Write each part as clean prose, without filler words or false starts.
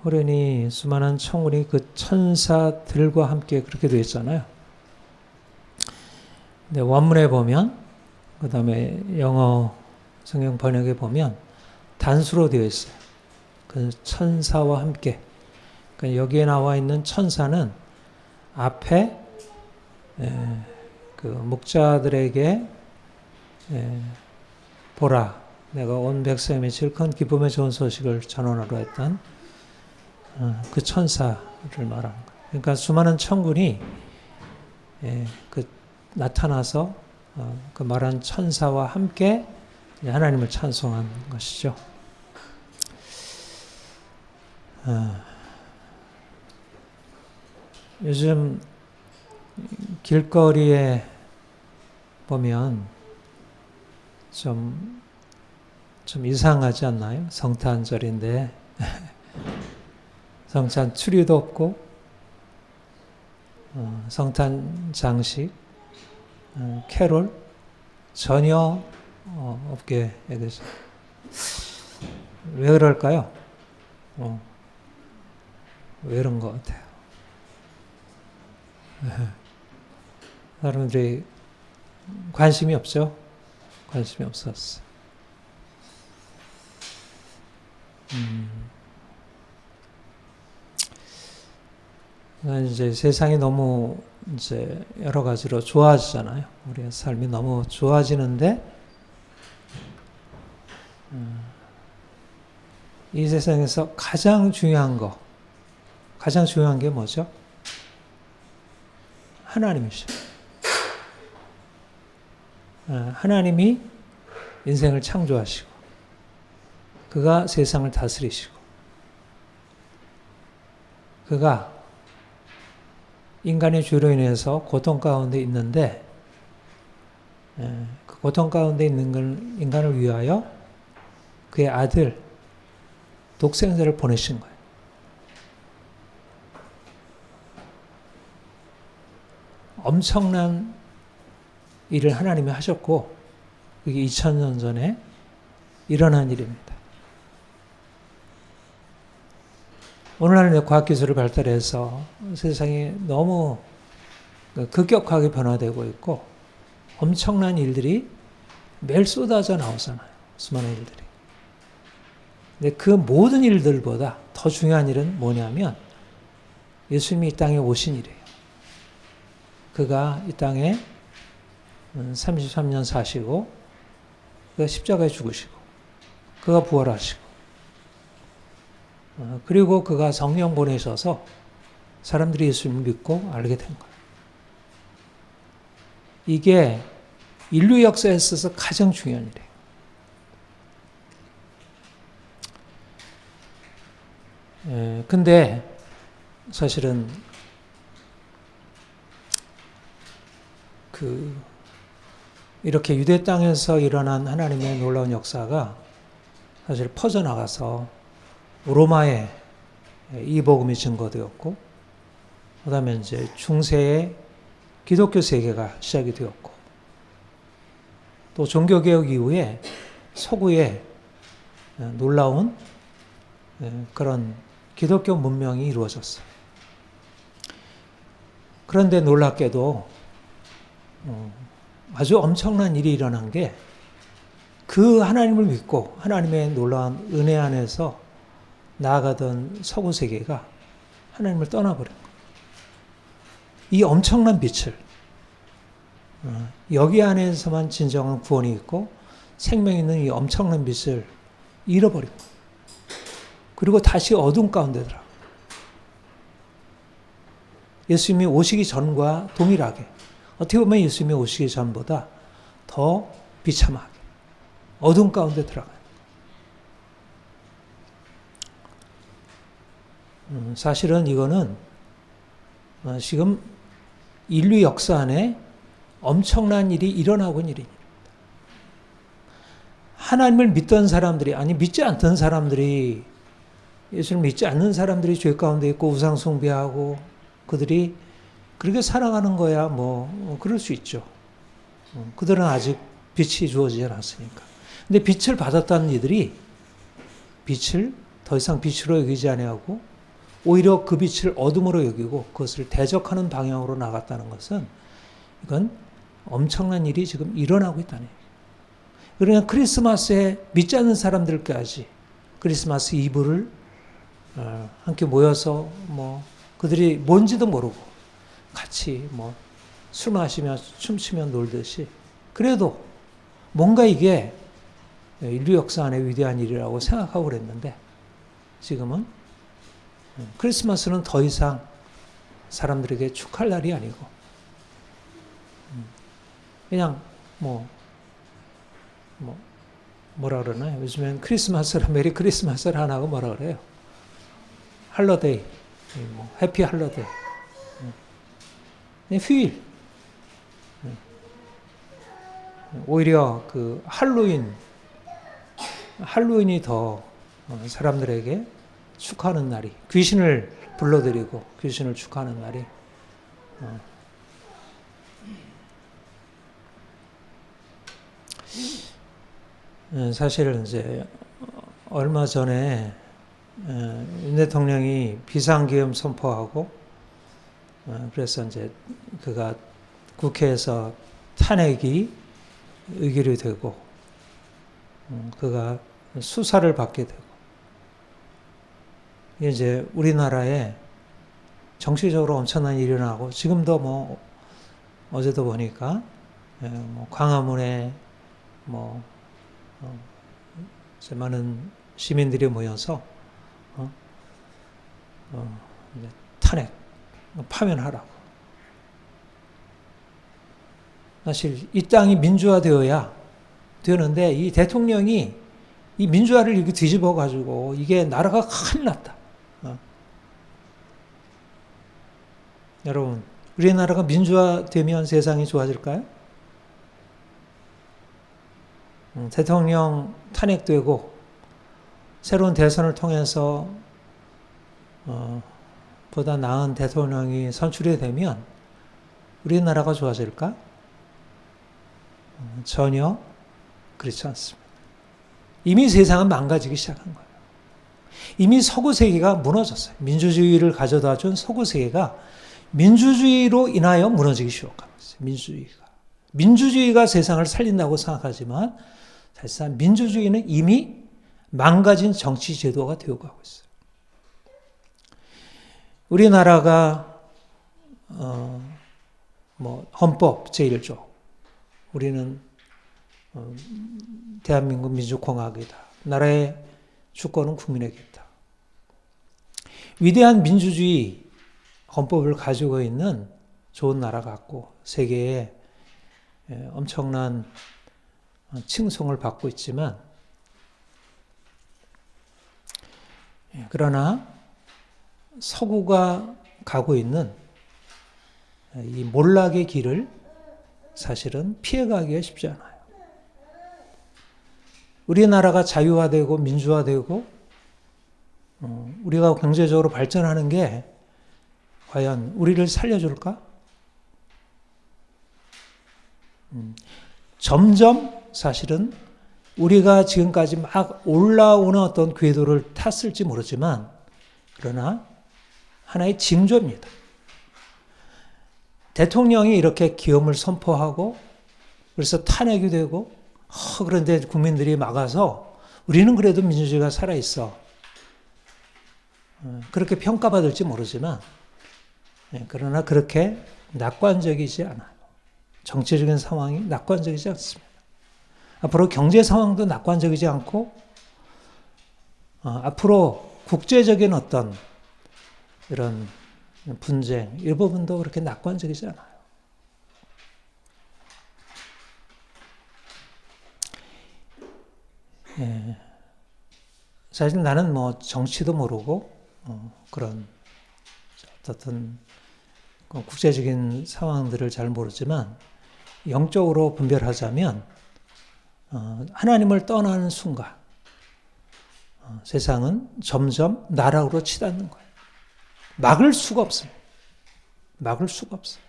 호련히 수많은 천군이 그 천사들과 함께 그렇게 되어 있잖아요. 근데 원문에 보면, 그 다음에 영어 성경 번역에 보면 단수로 되어 있어요. 그 천사와 함께. 그러니까 여기에 나와 있는 천사는 앞에 그 목자들에게 보라, 내가 온 백성에 미칠 큰 기쁨의 좋은 소식을 전하노라 했던 그 천사를 말하는 거예요. 그러니까 수많은 천군이 그 나타나서 그 말한 천사와 함께 하나님을 찬송한 것이죠. 요즘 길거리에 보면 좀 이상하지 않나요? 성탄절인데 성탄 추리도 없고 성탄 장식, 캐롤 전혀 없게 되죠. 왜 그럴까요? 왜 그런 것 같아요? 사람들이 관심이 없죠? 관심이 없었어. 이제 세상이 너무 이제 여러 가지로 좋아지잖아요. 우리의 삶이 너무 좋아지는데, 이 세상에서 가장 중요한 게 뭐죠? 하나님이시죠. 하나님이 인생을 창조하시고, 그가 세상을 다스리시고, 그가 인간의 죄로 인해서 고통 가운데 있는데, 그 고통 가운데 있는 인간을 위하여 그의 아들, 독생자를 보내신 거예요. 엄청난 일을 하나님이 하셨고, 그게 2000년 전에 일어난 일입니다. 오늘날의 과학기술을 발달해서 세상이 너무 급격하게 변화되고 있고, 엄청난 일들이 매일 쏟아져 나오잖아요. 수많은 일들이. 근데 그 모든 일들보다 더 중요한 일은 뭐냐면, 예수님이 이 땅에 오신 일이에요. 그가 이 땅에 33년 사시고, 그가 십자가에 죽으시고, 그가 부활하시고, 그리고 그가 성령 보내셔서 사람들이 예수님을 믿고 알게 된 거예요. 이게 인류 역사에 있어서 가장 중요한 일이에요. 근데 사실은 이렇게 유대 땅에서 일어난 하나님의 놀라운 역사가 사실 퍼져나가서 로마에 이 복음이 증거되었고, 그 다음에 이제 중세의 기독교 세계가 시작이 되었고, 또 종교개혁 이후에 서구에 놀라운 그런 기독교 문명이 이루어졌어요. 그런데 놀랍게도 아주 엄청난 일이 일어난 게, 그 하나님을 믿고 하나님의 놀라운 은혜 안에서 나아가던 서구 세계가 하나님을 떠나버린 거예요. 이 엄청난 빛을, 여기 안에서만 진정한 구원이 있고 생명이 있는 이 엄청난 빛을 잃어버린 거예요. 그리고 다시 어둠 가운데 들어가. 예수님이 오시기 전과 동일하게, 어떻게 보면 예수님이 오시기 전보다 더 비참하게 어둠 가운데 들어가요. 사실은 이거는 지금 인류 역사 안에 엄청난 일이 일어나고 있는 일입니다. 하나님을 믿던 사람들이, 아니 믿지 않던 사람들이, 예수를 믿지 않는 사람들이 죄 가운데 있고 우상 숭배하고 그들이 그렇게 살아가는 거야 뭐 그럴 수 있죠. 그들은 아직 빛이 주어지지 않았으니까. 근데 빛을 받았다는 이들이 빛을 더 이상 빛으로 여기지 아니하고 오히려 그 빛을 어둠으로 여기고 그것을 대적하는 방향으로 나갔다는 것은 이건 엄청난 일이 지금 일어나고 있다는 얘기예요. 그러니까 크리스마스에 믿지 않는 사람들까지 크리스마스 이브를 함께 모여서 뭐 그들이 뭔지도 모르고 같이 뭐 술 마시며 춤추며 놀듯이 그래도 뭔가 이게 인류 역사 안에 위대한 일이라고 생각하고 그랬는데 지금은 크리스마스는 더 이상 사람들에게 축하할 날이 아니고 그냥 뭐라 그러나요? 요즘엔 크리스마스라 메리 크리스마스를 안 하고 뭐라 그래요? 할러데이, 해피 할러데이. 휴일. 오히려 그 할로윈이 더 사람들에게 축하하는 날이, 귀신을 불러들이고 귀신을 축하하는 날이 사실 이제 얼마 전에 윤 대통령이 비상계엄 선포하고 그래서 이제 그가 국회에서 탄핵이 의결이 되고 그가 수사를 받게 되고 이제 우리나라에 정치적으로 엄청난 일이 일어나고 지금도 뭐 어제도 보니까 뭐 광화문에 뭐 많은 시민들이 모여서 이제 탄핵 파면하라고. 사실 이 땅이 민주화되어야 되는데 이 대통령이 이 민주화를 이렇게 뒤집어 가지고 이게 나라가 큰일 났다. 여러분, 우리나라가 민주화되면 세상이 좋아질까요? 대통령 탄핵되고 새로운 대선을 통해서 보다 나은 대통령이 선출이 되면 우리나라가 좋아질까? 전혀 그렇지 않습니다. 이미 세상은 망가지기 시작한 거예요. 이미 서구 세계가 무너졌어요. 민주주의를 가져다 준 서구 세계가 민주주의로 인하여 무너지기 시작한 거예요. 민주주의가 세상을 살린다고 생각하지만 사실상 민주주의는 이미 망가진 정치 제도가 되어가고 있어요. 우리나라가 헌법 제1조 우리는 대한민국 민주공화국이다. 나라의 주권은 국민에게 있다. 위대한 민주주의 헌법을 가지고 있는 좋은 나라 같고 세계에 엄청난 칭송을 받고 있지만 그러나 서구가 가고 있는 이 몰락의 길을 사실은 피해가기가 쉽지 않아요. 우리나라가 자유화되고 민주화되고 우리가 경제적으로 발전하는 게 과연 우리를 살려줄까? 점점 사실은 우리가 지금까지 막 올라오는 어떤 궤도를 탔을지 모르지만 그러나 하나의 징조입니다. 대통령이 이렇게 계엄을 선포하고 그래서 탄핵이 되고 그런데 국민들이 막아서 우리는 그래도 민주주의가 살아있어. 그렇게 평가받을지 모르지만 그러나 그렇게 낙관적이지 않아요. 정치적인 상황이 낙관적이지 않습니다. 앞으로 경제 상황도 낙관적이지 않고 앞으로 국제적인 어떤 이런 분쟁 이 부분도 그렇게 낙관적이지 않아요. 사실 나는 뭐 정치도 모르고 그런 어떤 국제적인 상황들을 잘 모르지만 영적으로 분별하자면 하나님을 떠나는 순간 세상은 점점 나락으로 치닫는 거예요. 막을 수가 없어요. 막을 수가 없어요.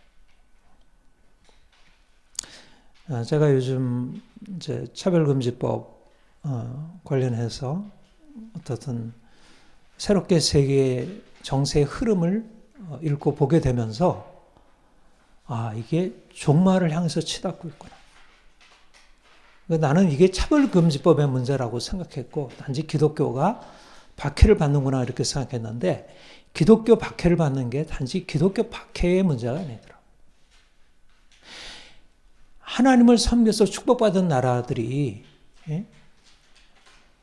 제가 요즘 이제 차별금지법 관련해서 어떻든 새롭게 세계 정세의 흐름을 읽고 보게 되면서 이게 종말을 향해서 치닫고 있구나. 나는 이게 차별금지법의 문제라고 생각했고 단지 기독교가 박해를 받는구나 이렇게 생각했는데 기독교 박해를 받는 게 단지 기독교 박해의 문제가 아니더라. 하나님을 섬겨서 축복받은 나라들이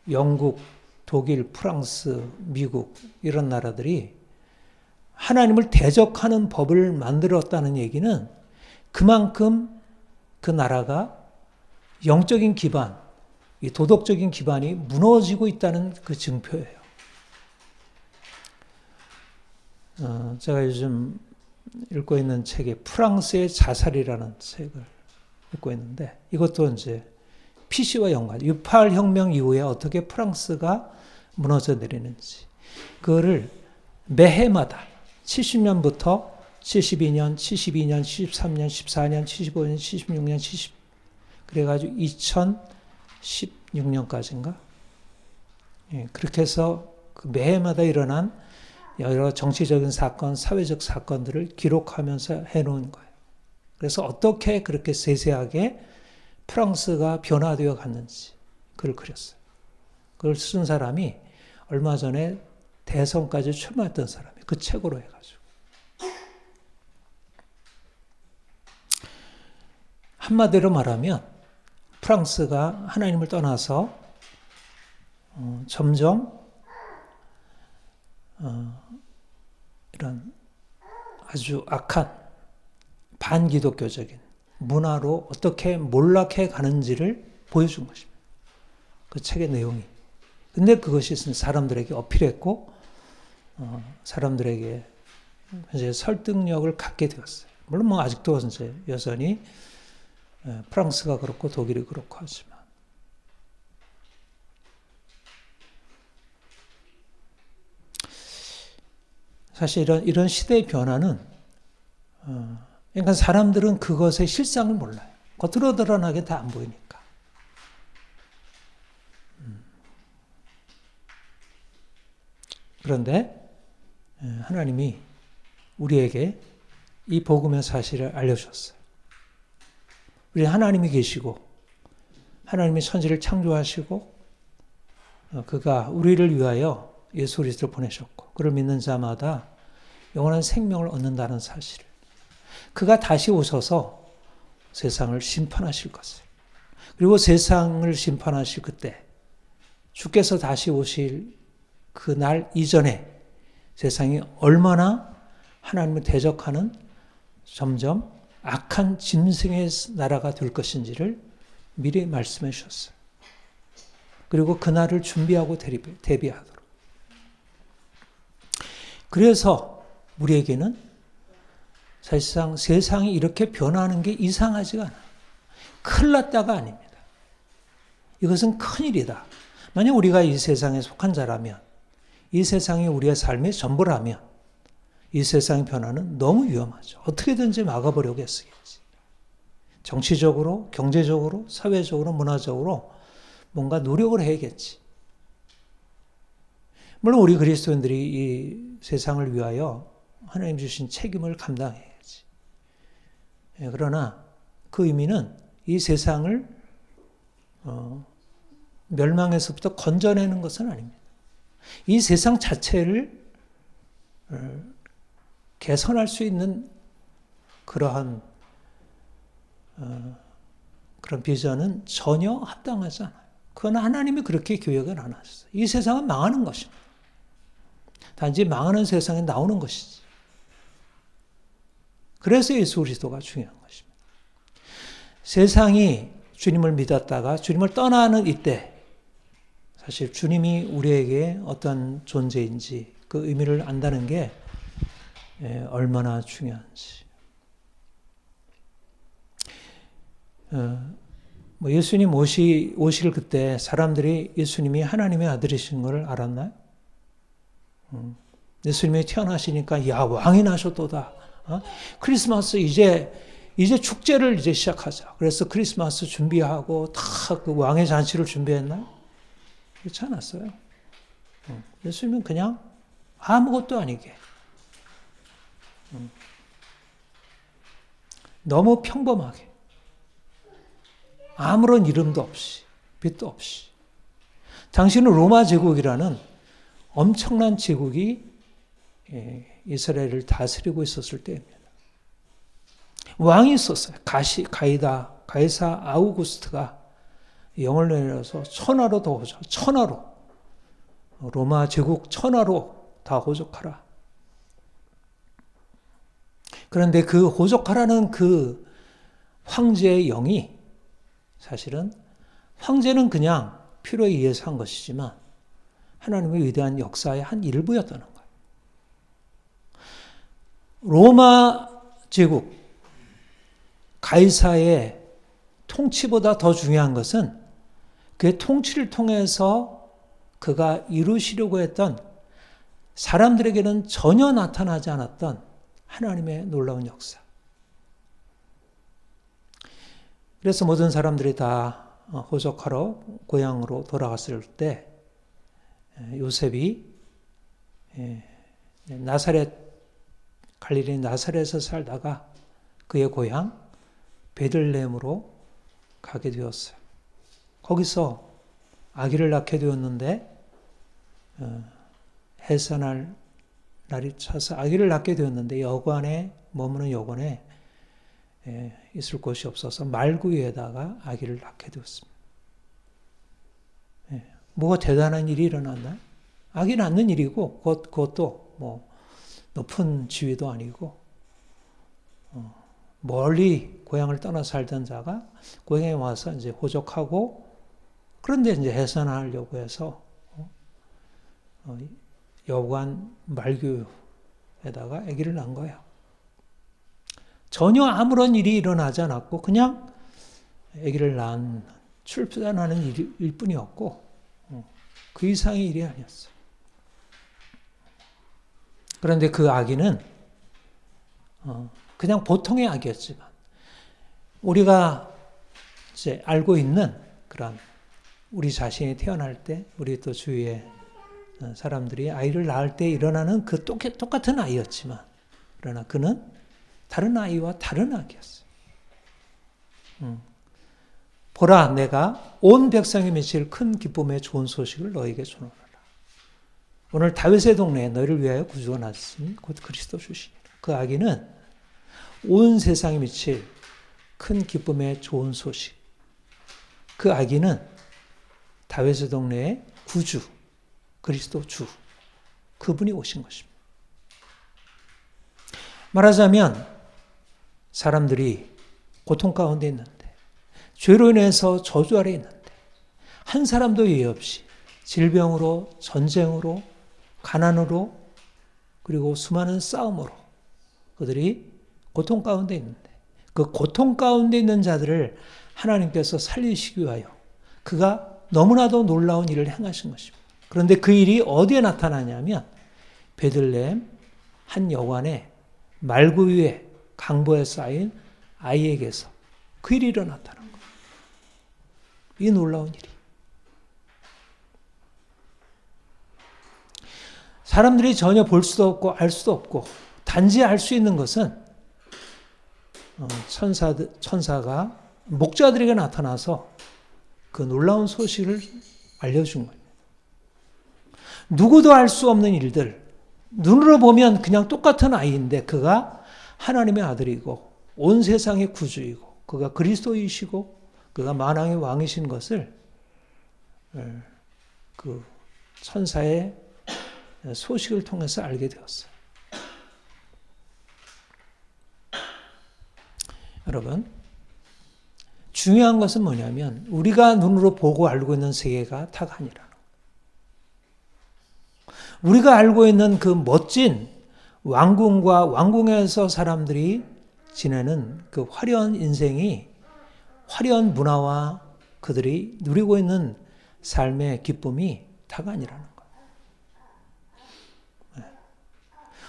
영국, 독일, 프랑스, 미국 이런 나라들이 하나님을 대적하는 법을 만들었다는 얘기는 그만큼 그 나라가 영적인 기반, 도덕적인 기반이 무너지고 있다는 그 증표예요. 제가 요즘 읽고 있는 책에 프랑스의 자살이라는 책을 읽고 있는데 이것도 이제 PC와 연관, 6.28 혁명 이후에 어떻게 프랑스가 무너져 내리는지 그거를 매해마다 70년부터 72년, 73년, 14년, 75년, 76년, 70 그래가지고 2016년까지인가? 그렇게 해서 그 매해마다 일어난 여러 정치적인 사건, 사회적 사건들을 기록하면서 해놓은 거예요. 그래서 어떻게 그렇게 세세하게 프랑스가 변화되어 갔는지 그걸 그렸어요. 그걸 쓴 사람이 얼마 전에 대선까지 출마했던 사람이 그 책으로 해가지고. 한마디로 말하면 프랑스가 하나님을 떠나서 점점 이런 아주 악한 반기독교적인 문화로 어떻게 몰락해 가는지를 보여준 것입니다. 그 책의 내용이. 근데 그것이 사람들에게 어필했고 사람들에게 이제 설득력을 갖게 되었어요. 물론 뭐 아직도 이제 여전히 프랑스가 그렇고 독일이 그렇고 하지만 사실 이런 시대의 변화는 그러니까 사람들은 그것의 실상을 몰라요. 겉으로 드러나게 다 안 보이니까. 그런데 하나님이 우리에게 이 복음의 사실을 알려주셨어요. 우리 하나님이 계시고 하나님이 천지를 창조하시고 그가 우리를 위하여 예수 그리스도를 보내셨고 그를 믿는 자마다 영원한 생명을 얻는다는 사실을 그가 다시 오셔서 세상을 심판하실 것을 그리고 세상을 심판하실 그때 주께서 다시 오실 그날 이전에 세상이 얼마나 하나님을 대적하는 점점 악한 짐승의 나라가 될 것인지를 미리 말씀해 주셨어요. 그리고 그날을 준비하고 대비하도록. 그래서 우리에게는 사실상 세상이 이렇게 변하는 게 이상하지가 않아요. 큰일 났다가 아닙니다. 이것은 큰일이다. 만약 우리가 이 세상에 속한 자라면 이 세상이 우리의 삶의 전부라면 이 세상의 변화는 너무 위험하죠. 어떻게든지 막아보려고 했겠지. 정치적으로, 경제적으로, 사회적으로, 문화적으로 뭔가 노력을 해야겠지. 물론 우리 그리스도인들이 이 세상을 위하여 하나님 주신 책임을 감당해야지. 그러나 그 의미는 이 세상을 멸망에서부터 건져내는 것은 아닙니다. 이 세상 자체를 개선할 수 있는 그러한 그런 비전은 전혀 합당하지 않아요. 그건 하나님이 그렇게 계획을 안 하셨어요. 이 세상은 망하는 것입니다. 단지 망하는 세상에 나오는 것이지. 그래서 예수 그리스도가 중요한 것입니다. 세상이 주님을 믿었다가 주님을 떠나는 이때 사실 주님이 우리에게 어떤 존재인지 그 의미를 안다는 게 얼마나 중요한지. 예수님 오실 그때 사람들이 예수님이 하나님의 아들이신 걸 알았나요? 예수님이 태어나시니까 야 왕이 나셨도다. 크리스마스 이제 축제를 이제 시작하자. 그래서 크리스마스 준비하고 다 그 왕의 잔치를 준비했나요? 그렇지 않았어요. 예수님은 그냥 아무것도 아니게. 너무 평범하게. 아무런 이름도 없이, 빛도 없이. 당시는 로마 제국이라는 엄청난 제국이 이스라엘을 다스리고 있었을 때입니다. 왕이 있었어요. 가이사 아우구스트가 영을 내려서 천하로 더 호적, 천하로. 로마 제국 천하로 다 호적하라. 그런데 그 호적하라는 그 황제의 영이 사실은 황제는 그냥 필요에 의해서 한 것이지만 하나님의 위대한 역사의 한 일부였다는 거예요. 로마 제국 가이사의 통치보다 더 중요한 것은 그의 통치를 통해서 그가 이루시려고 했던 사람들에게는 전혀 나타나지 않았던 하나님의 놀라운 역사. 그래서 모든 사람들이 다 호적하러 고향으로 돌아갔을 때 요셉이 갈릴리 나사렛에서 살다가 그의 고향 베들레헴으로 가게 되었어요. 거기서 아기를 낳게 되었는데 해산할 날이 차서 아기를 낳게 되었는데 머무는 여관에 있을 곳이 없어서 말구유에다가 아기를 낳게 되었습니다. 뭐가 대단한 일이 일어났나요? 아기 낳는 일이고 그것도 뭐 높은 지위도 아니고 멀리 고향을 떠나 살던 자가 고향에 와서 이제 호적하고 그런데 이제 해산하려고 해서 여관 말규에다가 아기를 낳은 거예요. 전혀 아무런 일이 일어나지 않았고 그냥 아기를 낳은 출산하는 일일 뿐이었고 그 이상의 일이 아니었어요. 그런데 그 아기는 그냥 보통의 아기였지만 우리가 이제 알고 있는 그런 우리 자신이 태어날 때 우리 또 주위에 사람들이 아이를 낳을 때 일어나는 그 똑같은 아이였지만 그러나 그는 다른 아이와 다른 아기였어요. 보라, 내가 온 백성이 미칠 큰 기쁨의 좋은 소식을 너에게 전하노라. 오늘 다윗의 동네에 너희를 위하여 구주가 났으니 곧 그리스도 주시니라. 그 아기는 온 세상에 미칠 큰 기쁨의 좋은 소식. 그 아기는 다윗의 동네에 구주, 그리스도 주, 그분이 오신 것입니다. 말하자면 사람들이 고통 가운데 있는데 죄로 인해서 저주 아래 있는데 한 사람도 예외 없이 질병으로, 전쟁으로, 가난으로 그리고 수많은 싸움으로 그들이 고통 가운데 있는데 그 고통 가운데 있는 자들을 하나님께서 살리시기 위하여 그가 너무나도 놀라운 일을 행하신 것입니다. 그런데 그 일이 어디에 나타나냐면 베들레헴 한 여관에 말구 위에 강보에 쌓인 아이에게서 그 일이 일어났다는 거예요. 이 놀라운 일이. 사람들이 전혀 볼 수도 없고 알 수도 없고 단지 알 수 있는 것은 천사가 목자들에게 나타나서 그 놀라운 소식을 알려준 거예요. 누구도 알 수 없는 일들, 눈으로 보면 그냥 똑같은 아이인데 그가 하나님의 아들이고 온 세상의 구주이고 그가 그리스도이시고 그가 만왕의 왕이신 것을 그 천사의 소식을 통해서 알게 되었어요. 여러분, 중요한 것은 뭐냐면 우리가 눈으로 보고 알고 있는 세계가 다가 아니라는 거예요. 우리가 알고 있는 그 멋진 왕궁과 왕궁에서 사람들이 지내는 그 화려한 인생이 화려한 문화와 그들이 누리고 있는 삶의 기쁨이 다가 아니라는 거예요.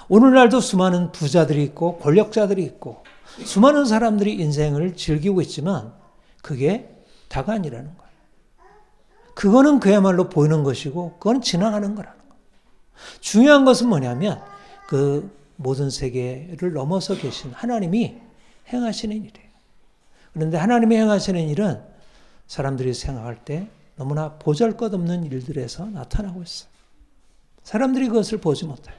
오늘날도 수많은 부자들이 있고 권력자들이 있고 수많은 사람들이 인생을 즐기고 있지만 그게 다가 아니라는 거예요. 그거는 그야말로 보이는 것이고 그건 지나가는 거라는 거예요. 중요한 것은 뭐냐면 그 모든 세계를 넘어서 계신 하나님이 행하시는 일이에요. 그런데 하나님이 행하시는 일은 사람들이 생각할 때 너무나 보잘것없는 일들에서 나타나고 있어요. 사람들이 그것을 보지 못해요.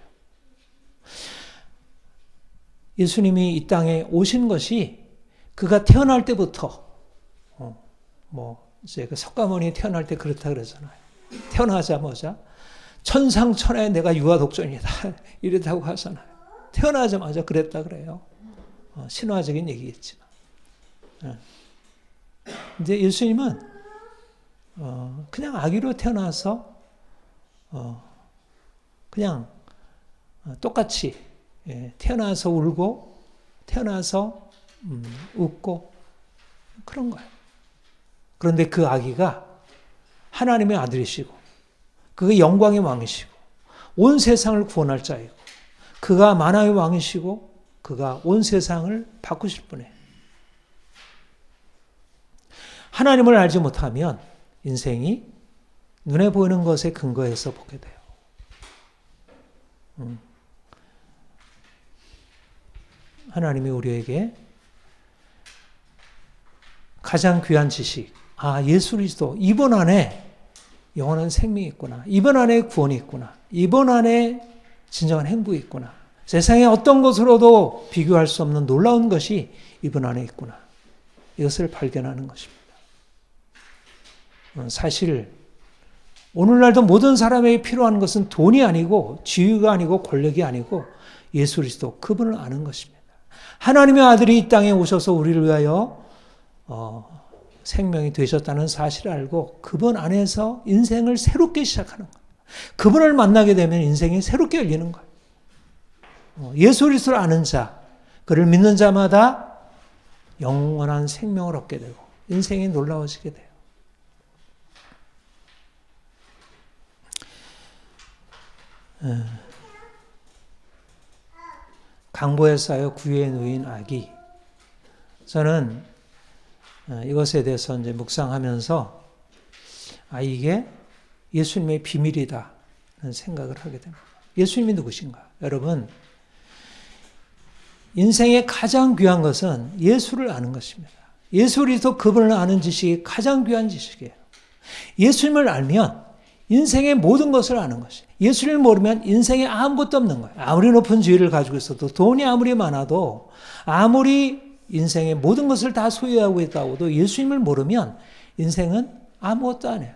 예수님이 이 땅에 오신 것이 그가 태어날 때부터 이제 그 석가모니 태어날 때 그렇다 그러잖아요. 태어나자마자 천상천하에 내가 유아독존이다 이랬다고 하잖아요. 태어나자마자 그랬다 그래요. 신화적인 얘기겠지만. 이제 예수님은 그냥 아기로 태어나서 그냥 똑같이 태어나서 울고 태어나서 웃고 그런 거예요. 그런데 그 아기가 하나님의 아들이시고 그가 영광의 왕이시고 온 세상을 구원할 자이고 그가 만왕의 왕이시고 그가 온 세상을 바꾸실 분이에요. 하나님을 알지 못하면 인생이 눈에 보이는 것에 근거해서 보게 돼요. 하나님이 우리에게 가장 귀한 지식, 예수 그리스도, 이번 안에 영원한 생명이 있구나. 이번 안에 구원이 있구나. 이번 안에 진정한 행복이 있구나. 세상의 어떤 것으로도 비교할 수 없는 놀라운 것이 이번 안에 있구나. 이것을 발견하는 것입니다. 사실 오늘날도 모든 사람에게 필요한 것은 돈이 아니고 지위가 아니고 권력이 아니고 예수 그리스도 그분을 아는 것입니다. 하나님의 아들이 이 땅에 오셔서 우리를 위하여 생명이 되셨다는 사실을 알고 그분 안에서 인생을 새롭게 시작하는 거예요. 그분을 만나게 되면 인생이 새롭게 열리는 거예요. 예수 그리스도를 아는 자, 그를 믿는 자마다 영원한 생명을 얻게 되고 인생이 놀라워지게 돼요. 강보에 쌓여 구유에 누인 악이, 저는 이것에 대해서 이제 묵상하면서 이게 예수님의 비밀이다 는 생각을 하게 됩니다. 예수님이 누구신가? 여러분, 인생의 가장 귀한 것은 예수를 아는 것입니다. 예수 그리스도 그분을 아는 지식이 가장 귀한 지식이에요. 예수님을 알면 인생의 모든 것을 아는 것이에요. 예수님을 모르면 인생에 아무것도 없는 거예요. 아무리 높은 지위를 가지고 있어도, 돈이 아무리 많아도, 아무리 인생의 모든 것을 다 소유하고 있다고도 예수님을 모르면 인생은 아무것도 안 해요.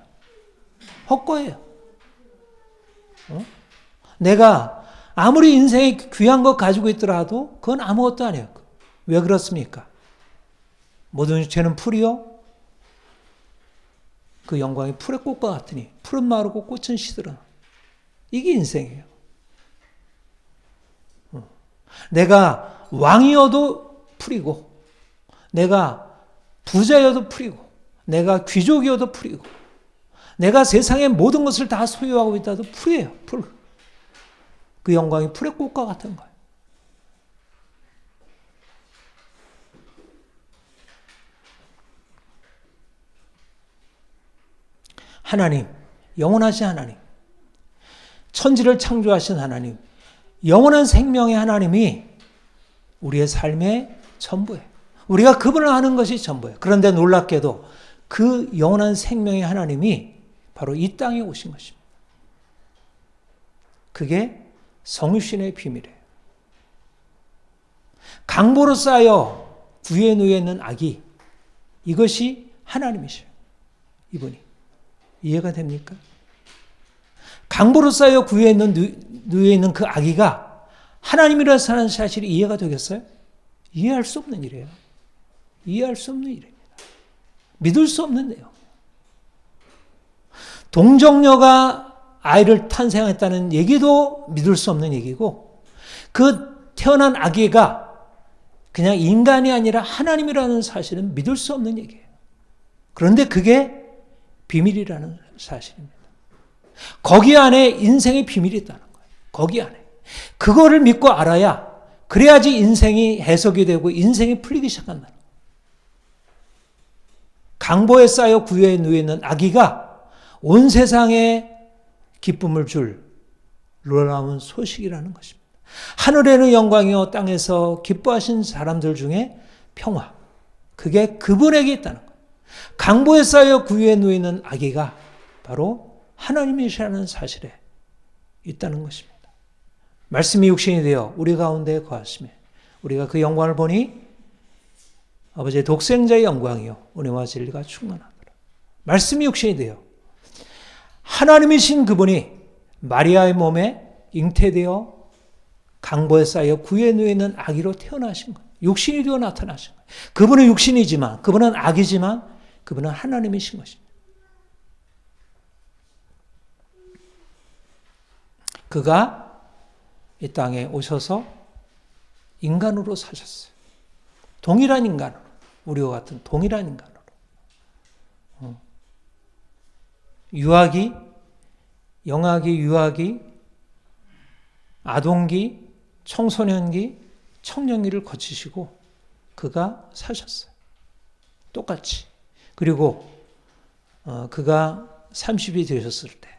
헛거예요. 내가 아무리 인생에 귀한 것 가지고 있더라도 그건 아무것도 아니에요. 왜 그렇습니까? 모든 죄는 풀이요. 그 영광이 풀의 꽃과 같으니 풀은 마르고 꽃은 시들어. 이게 인생이에요. 내가 왕이어도 풀이고, 내가 부자여도 풀이고, 내가 귀족이어도 풀이고, 내가 세상의 모든 것을 다 소유하고 있다도 풀이에요. 풀. 그 영광이 풀의 꽃과 같은 거예요. 하나님, 영원하신 하나님, 천지를 창조하신 하나님, 영원한 생명의 하나님이 우리의 삶의 전부예요. 우리가 그분을 아는 것이 전부예요. 그런데 놀랍게도 그 영원한 생명의 하나님이 바로 이 땅에 오신 것입니다. 그게 성육신의 비밀이에요. 강보로 쌓여 구유에 누워 있는 아기, 이것이 하나님이셔요. 이분이. 이해가 됩니까? 강보로 쌓여 구유에 누워 있는 그 아기가 하나님이라서 하는 사실이 이해가 되겠어요? 이해할 수 없는 일이에요. 이해할 수 없는 일입니다. 믿을 수 없는 내용. 동정녀가 아이를 탄생했다는 얘기도 믿을 수 없는 얘기고, 그 태어난 아기가 그냥 인간이 아니라 하나님이라는 사실은 믿을 수 없는 얘기예요. 그런데 그게 비밀이라는 사실입니다. 거기 안에 인생의 비밀이 있다는 거예요. 거기 안에. 그거를 믿고 알아야, 그래야지 인생이 해석이 되고 인생이 풀리기 시작한다는 거예요. 강보에 쌓여 구유에 누워 있는 아기가 온 세상에 기쁨을 줄 놀라운 소식이라는 것입니다. 하늘에는 영광이요 땅에서 기뻐하신 사람들 중에 평화. 그게 그분에게 있다는 거예요. 강보에 쌓여 구유에 누이는 아기가 바로 하나님이시라는 사실에 있다는 것입니다. 말씀이 육신이 되어 우리 가운데 거하시며 우리가 그 영광을 보니 아버지의 독생자의 영광이요 은혜와 진리가 충만하더라. 말씀이 육신이 되어 하나님이신 그분이 마리아의 몸에 잉태되어 강보에 쌓여 구유에 누이는 아기로 태어나신 거예요. 육신이 되어 나타나신 거예요. 그분은 육신이지만, 그분은 아기지만, 그분은 하나님이신 것입니다. 그가 이 땅에 오셔서 인간으로 사셨어요. 동일한 인간으로, 우리와 같은 동일한 인간으로. 유아기, 영아기, 유아기, 아동기, 청소년기, 청년기를 거치시고 그가 사셨어요. 똑같이. 그리고 그가 30이 되셨을 때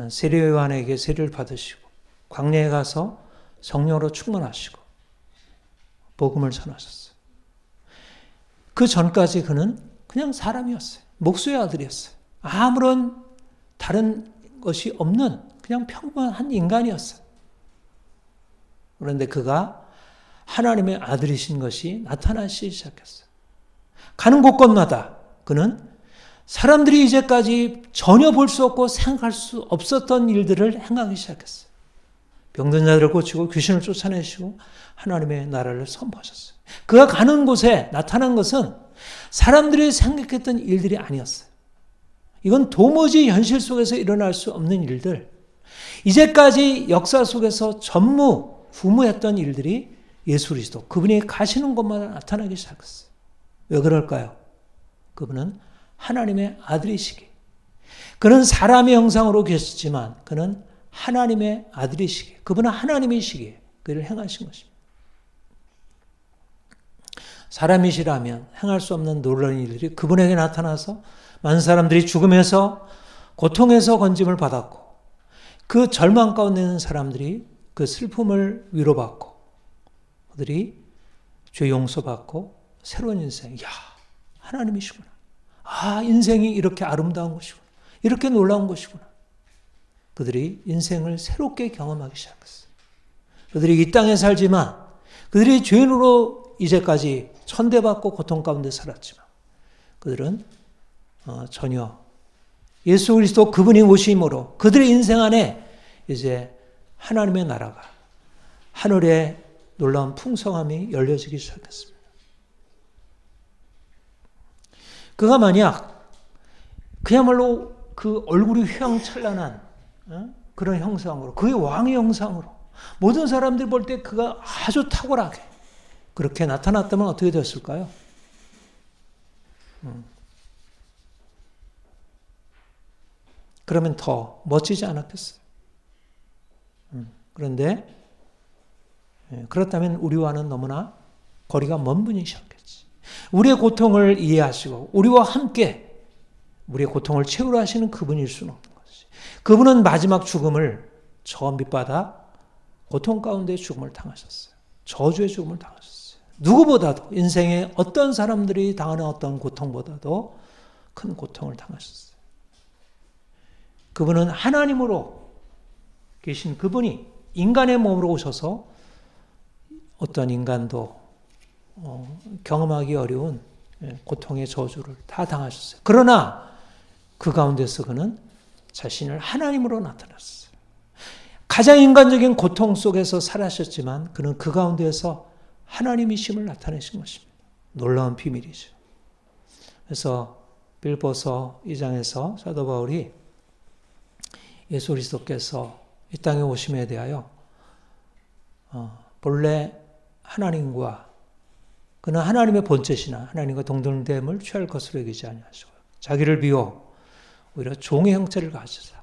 세례 요한에게 세례를 받으시고 광야에 가서 성령으로 충만하시고 복음을 전하셨어요. 그 전까지 그는 그냥 사람이었어요. 목수의 아들이었어요. 아무런 다른 것이 없는 그냥 평범한 인간이었어요. 그런데 그가 하나님의 아들이신 것이 나타나기 시작했어요. 가는 곳곳마다 그는 사람들이 이제까지 전혀 볼 수 없고 생각할 수 없었던 일들을 행하기 시작했어요. 병든 자들을 고치고 귀신을 쫓아내시고 하나님의 나라를 선포하셨어요. 그가 가는 곳에 나타난 것은 사람들이 생각했던 일들이 아니었어요. 이건 도무지 현실 속에서 일어날 수 없는 일들, 이제까지 역사 속에서 전무후무했던 일들이 예수 그리스도, 그분이 가시는 곳마다 나타나기 시작했어요. 왜 그럴까요? 그분은 하나님의 아들이시기. 그는 사람의 형상으로 계셨지만 그는 하나님의 아들이시기. 그분은 하나님이시기에 그를 행하신 것입니다. 사람이시라면 행할 수 없는 놀라운 일들이 그분에게 나타나서 많은 사람들이 죽음에서 고통에서 건짐을 받았고 그 절망 가운데 있는 사람들이 그 슬픔을 위로받고 그들이 죄 용서받고 새로운 인생, 야, 하나님이시구나. 아, 인생이 이렇게 아름다운 것이구나. 이렇게 놀라운 것이구나. 그들이 인생을 새롭게 경험하기 시작했어요. 그들이 이 땅에 살지만 그들이 죄인으로 이제까지 천대받고 고통 가운데 살았지만 그들은 전혀 예수 그리스도 그분이 오심으로 그들의 인생 안에 이제 하나님의 나라가 하늘의 놀라운 풍성함이 열려지기 시작했습니다. 그가 만약 그야말로 그 얼굴이 휘황찬란한 그런 형상으로, 그의 왕의 형상으로 모든 사람들이 볼 때 그가 아주 탁월하게 그렇게 나타났다면 어떻게 되었을까요? 그러면 더 멋지지 않았겠어요? 그런데 그렇다면 우리와는 너무나 거리가 먼 분이셨겠지. 우리의 고통을 이해하시고 우리와 함께 우리의 고통을 채우려 하시는 그분일 수는 없는 것이지. 그분은 마지막 죽음을 저 밑바닥 고통 가운데 죽음을 당하셨어요. 저주의 죽음을 당하셨어요. 누구보다도 인생의 어떤 사람들이 당하는 어떤 고통보다도 큰 고통을 당하셨어요. 그분은 하나님으로 계신 그분이 인간의 몸으로 오셔서 어떤 인간도 경험하기 어려운 고통의 저주를 다 당하셨어요. 그러나 그 가운데서 그는 자신을 하나님으로 나타났어요. 가장 인간적인 고통 속에서 살아셨지만 그는 그 가운데서 하나님이심을 나타내신 것입니다. 놀라운 비밀이죠. 그래서 빌보서 2장에서 사도 바울이 예수 그리스도께서 이 땅에 오심에 대하여 본래 하나님과 그는 하나님의 본체시나 하나님과 동등됨을 취할 것으로 여기지 아니하시고 자기를 비워 오히려 종의 형체를 가지사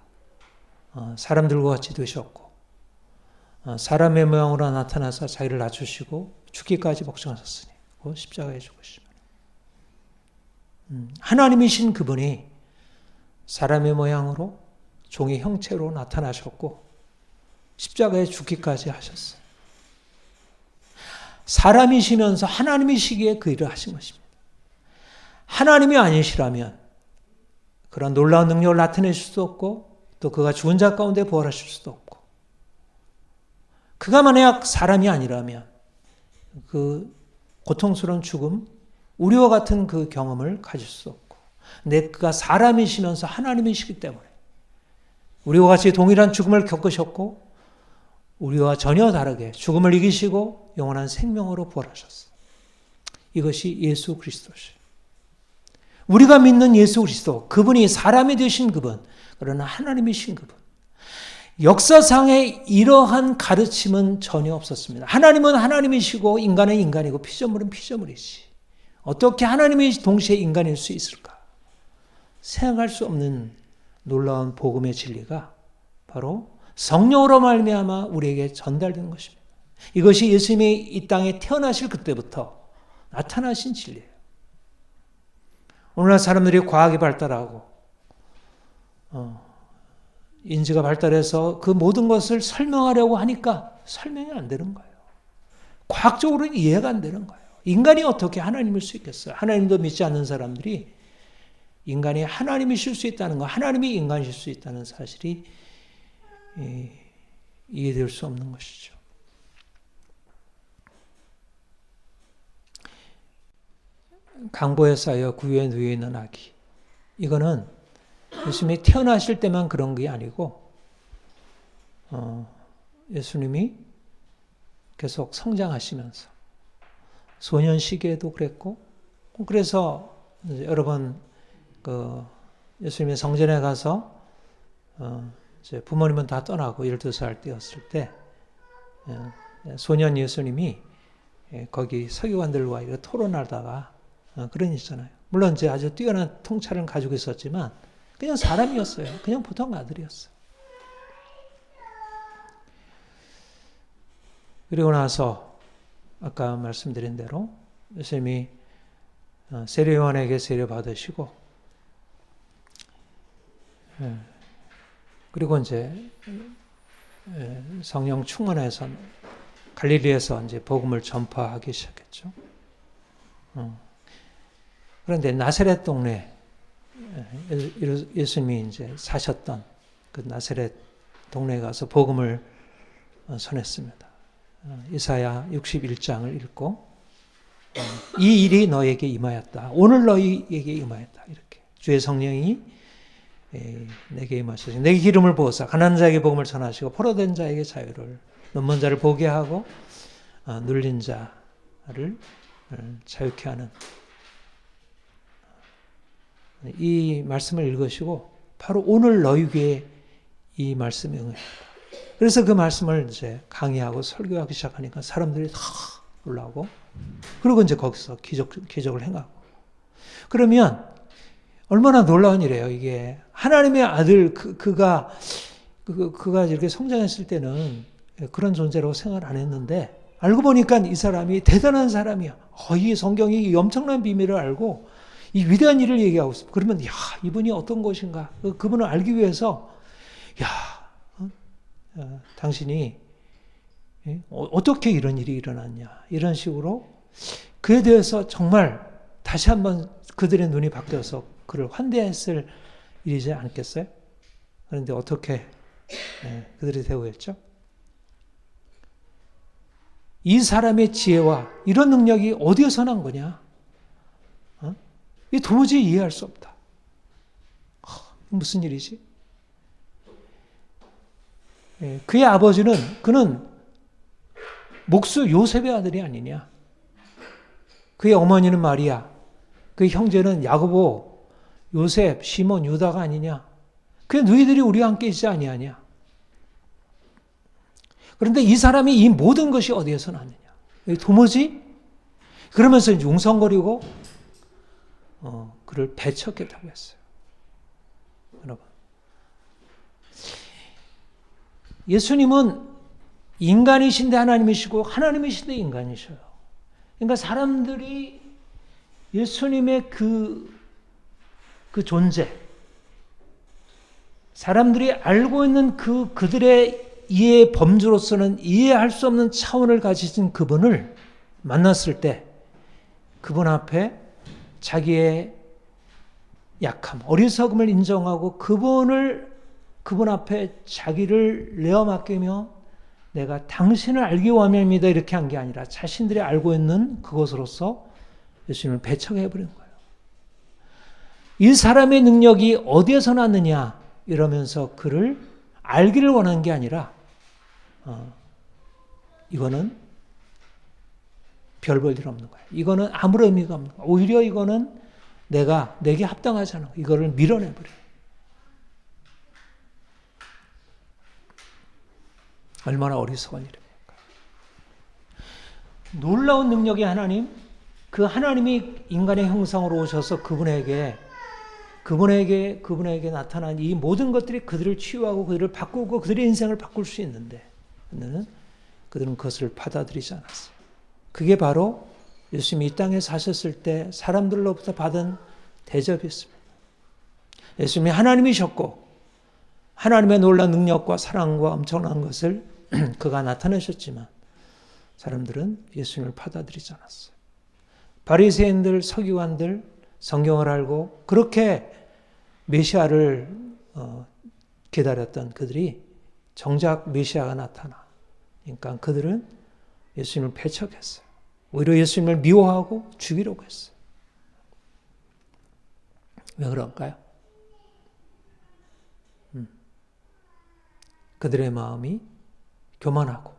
사람들과 같이 되셨고 사람의 모양으로 나타나서 자기를 낮추시고 죽기까지 복종하셨으니 그 십자가에 죽으시면 하나님이신 그분이 사람의 모양으로 종의 형체로 나타나셨고 십자가에 죽기까지 하셨어요. 사람이시면서 하나님이시기에 그 일을 하신 것입니다. 하나님이 아니시라면 그런 놀라운 능력을 나타내실 수도 없고 또 그가 죽은 자 가운데 부활하실 수도 없고 그가 만약 사람이 아니라면 그 고통스러운 죽음, 우리와 같은 그 경험을 가질 수 없고 근데 그가 사람이시면서 하나님이시기 때문에 우리와 같이 동일한 죽음을 겪으셨고 우리와 전혀 다르게 죽음을 이기시고 영원한 생명으로 부활하셨어요. 이것이 예수 그리스도시요. 우리가 믿는 예수 그리스도, 그분이 사람이 되신 그분, 그러나 하나님이신 그분. 역사상에 이러한 가르침은 전혀 없었습니다. 하나님은 하나님이시고 인간은 인간이고 피조물은 피조물이지. 어떻게 하나님이 동시에 인간일 수 있을까? 생각할 수 없는 놀라운 복음의 진리가 바로 성령으로 말미암아 우리에게 전달되는 것입니다. 이것이 예수님이 이 땅에 태어나실 그때부터 나타나신 진리예요. 오늘날 사람들이 과학이 발달하고 인지가 발달해서 그 모든 것을 설명하려고 하니까 설명이 안 되는 거예요. 과학적으로는 이해가 안 되는 거예요. 인간이 어떻게 하나님일 수 있겠어요? 하나님도 믿지 않는 사람들이 인간이 하나님이실 수 있다는 것, 하나님이 인간이실 수 있다는 사실이 이해될 수 없는 것이죠. 강보에 쌓여 구유에 누워 있는 아기. 이거는 예수님이 태어나실 때만 그런 게 아니고 예수님이 계속 성장하시면서 소년 시기에도 그랬고 그래서 여러 번 예수님의 성전에 가서 이제 부모님은 다 떠나고 12살 때였을 때 소년 예수님이 거기 서기관들과 이렇게 토론하다가 그런 일 있잖아요. 물론 이제 아주 뛰어난 통찰을 가지고 있었지만 그냥 사람이었어요. 그냥 보통 아들이었어요. 그리고 나서 아까 말씀드린 대로 예수님이 세례요한에게 세례 받으시고 그리고 이제 성령 충만해서 갈릴리에서 이제 복음을 전파하기 시작했죠. 그런데 나사렛 동네 예수님이 이제 사셨던 그 나사렛 동네에 가서 복음을 전했습니다. 이사야 61장을 읽고 이 일이 너에게 임하였다. 오늘 너희에게 임하였다. 이렇게 주의 성령이 내게 임하셔서 내게 기름을 부어서 가난한 자에게 복음을 전하시고 포로된 자에게 자유를 눈먼 자를 보게 하고 눌린 자를 자유케 하는 이 말씀을 읽으시고 바로 오늘 너희 귀에 이 말씀이 응합니다. 그래서 그 말씀을 이제 강의하고 설교하기 시작하니까 사람들이 다 올라오고 그리고 이제 거기서 기적을 행하고 그러면 얼마나 놀라운 일이에요. 이게 하나님의 아들 그가 이렇게 성장했을 때는 그런 존재라고 생각을 안 했는데 알고 보니까 이 사람이 대단한 사람이야. 이 성경이 엄청난 비밀을 알고 이 위대한 일을 얘기하고 있습니다. 그러면 이분이 어떤 것인가? 그분을 알기 위해서 당신이 어떻게 이런 일이 일어났냐? 이런 식으로 그에 대해서 정말 다시 한번 그들의 눈이 바뀌어서 그를 환대했을 일이지 않겠어요? 그런데 어떻게 그들이 대우했죠? 이 사람의 지혜와 이런 능력이 어디에서 난 거냐? 이 도무지 이해할 수 없다. 무슨 일이지? 그의 아버지는 그는 목수 요셉의 아들이 아니냐? 그의 어머니는 마리아, 그의 형제는 야고보, 요셉, 시몬, 유다가 아니냐? 그의 너희들이 우리와 함께 있지 아니하냐? 그런데 이 사람이 이 모든 것이 어디에서 났느냐? 도무지? 그러면서 웅성거리고 그를 배척했다고 했어요. 여러분, 예수님은 인간이신데 하나님이시고 하나님이신데 인간이셔요. 그러니까 사람들이 예수님의 그 존재, 사람들이 알고 있는 그들의 이해의 범주로서는 이해할 수 없는 차원을 가지신 그분을 만났을 때 그분 앞에 자기의 약함, 어리석음을 인정하고 그분 앞에 자기를 내어 맡기며 내가 당신을 알기 원합니다 이렇게 한 게 아니라 자신들이 알고 있는 그것으로서 예수님을 배척해버린 거예요. 이 사람의 능력이 어디에서 났느냐 이러면서 그를 알기를 원한 게 아니라 이거는 별 볼 일 없는 거예요. 이거는 아무런 의미가 없는 거예요. 오히려 이거는 내게 합당하지 않은 거예요. 이거를 밀어내버려요. 얼마나 어리석은 일입니까? 놀라운 능력의 하나님, 그 하나님이 인간의 형상으로 오셔서 그분에게 나타난 이 모든 것들이 그들을 치유하고 그들을 바꾸고 그들의 인생을 바꿀 수 있는데 그들은 그것을 받아들이지 않았어요. 그게 바로 예수님이 이 땅에 사셨을 때 사람들로부터 받은 대접이었습니다. 예수님이 하나님이셨고 하나님의 놀라운 능력과 사랑과 엄청난 것을 그가 나타내셨지만 사람들은 예수님을 받아들이지 않았어요. 바리새인들, 서기관들, 성경을 알고 그렇게 메시아를 기다렸던 그들이 정작 메시아가 나타나 그러니까 그들은 예수님을 배척했어요. 오히려 예수님을 미워하고 죽이려고 했어요. 왜 그럴까요? 그들의 마음이 교만하고